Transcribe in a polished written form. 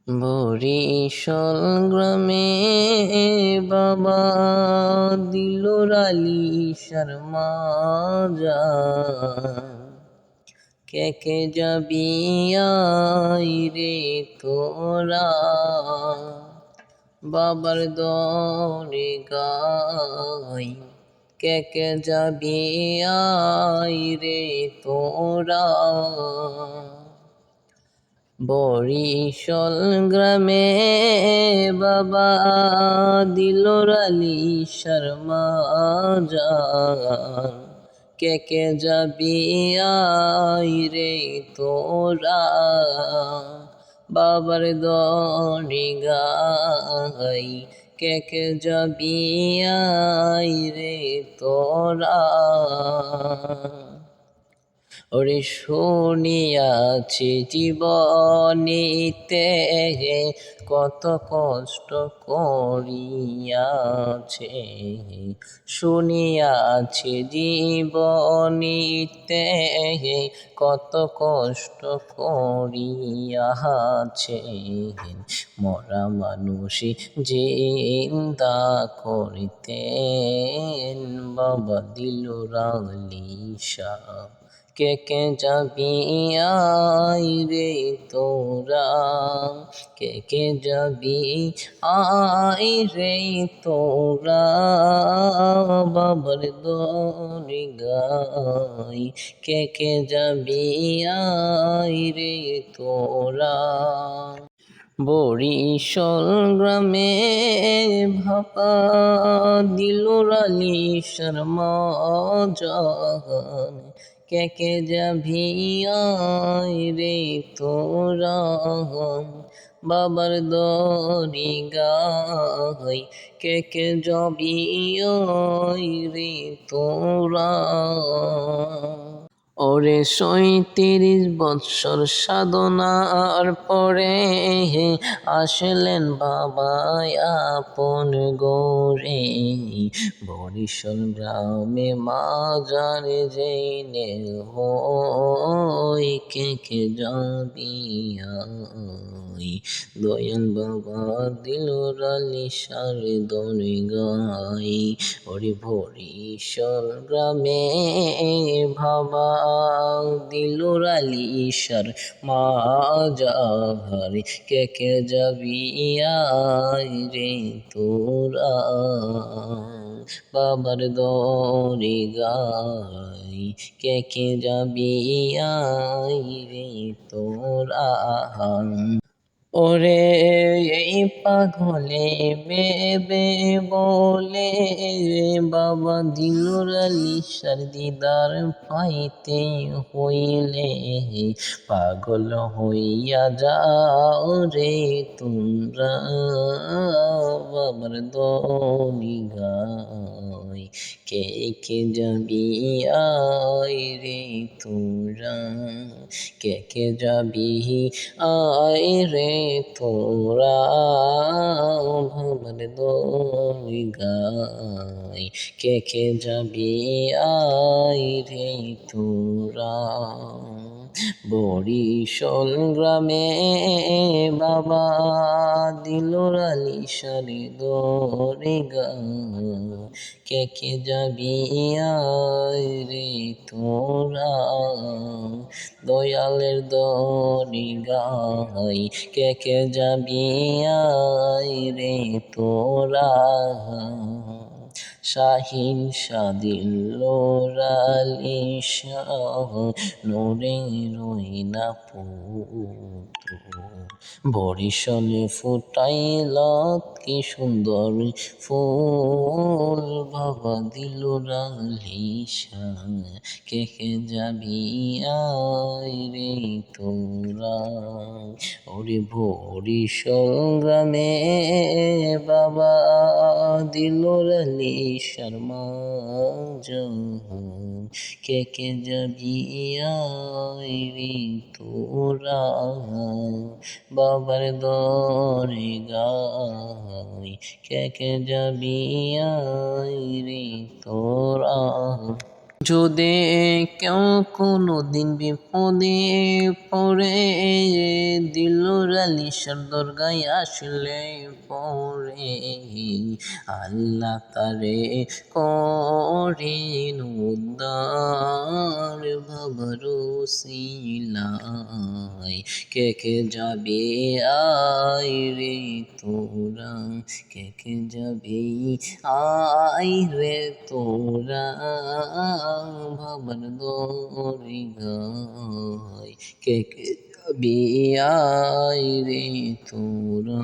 বরিশাল গ্রামে বাবা দিলোর আলী শর্মা কে কে যাবি আই রে তোরা বাবার দরে গাই কে কে যাবি আই রে তোরা বরিশাল গ্রামে বাবা দিলোর আলী শর্মা কে কে যাবি আই রে তোরা বাবার দরে গাই কে কে যাবি আই রে তোরা ওরে শুনিয়াছি জীবনীতে কত কষ্ট করিয়াছে, শুনিয়াছি জীবনীতে কত কষ্ট করিয়াছে, মরা মানুষই জিন্দা করিতেন বাবা দিলোর আলী শাহ কে কে যাবি আই রে তোরা কে কে যাবি আই রে তোরা বাবার দরে গাই কে কে যাবি আই রে তোরা বরিশাল গ্রামে ভাপা দিলোর আলী শর্মা কে কে যাবি আই রে তোরা বাবার দরে গাই কে কে যাবি আই রে তোরা ওরে ৩৭ বৎসর সাধনার পরে আসলেন বাবা আপন গরে বরিশাল গ্রামে মাজারে জেনে হই কে কে যাবি আই দয়াল বাবা দিলোর আলী শাহর দরে গাই ওরে বরিশাল গ্রামে বাবা দিলোর আলী শর্মা কে কে যাবি আই রে তোরা বাবার দরে গাই কে কে যাবি আই রে তোরা ওরে এই পাগলে বেবে বলে বাবা দিলোর আলী শাহর দিদার পাইতে হইলে পাগল হইয়া যাও রে তোমরা বাবার দরে গাই কে কে যাবি আই রে তোরা কে কে যাবি আই রে তোরা বাবার দরে গাই কে কে যাবি আই রে তোরা বরিশাল গ্রামে বাবা দিলোর আলী শাহর দরে গাই কে কে যাবি আই রে তোরা দয়ালের দরে গাই কে কে যাবি আই রে তোরা শাহিন দিলোর আলী শাহ নূরে রইনা পুত্র বরিশালে ফুটাইলা কি সুন্দর ফুল বাবা দিলোর আলী শাহ কে কে যাবি আই রে তোরা ওরে বরিশাল গ্রামে বাবা দিলোর আলী শর্মা কে কে যাবি আই রে তোরা বাবার দরে গাই কে কে যাবি আই রে তোরা। যদি কেউ কোনো দিন বিপদে পড়ে, দিল আলিশার দরগায় আসলে পড়ে, আল্লাহ তারে করেন উদ্ধার বাবার উসিলায়। কে কে যাবে আয় রে তোরা, কে কে যাবে আয় রে তোরা, বাবার দরগায় কে কে যাবি আয় রে তোরা।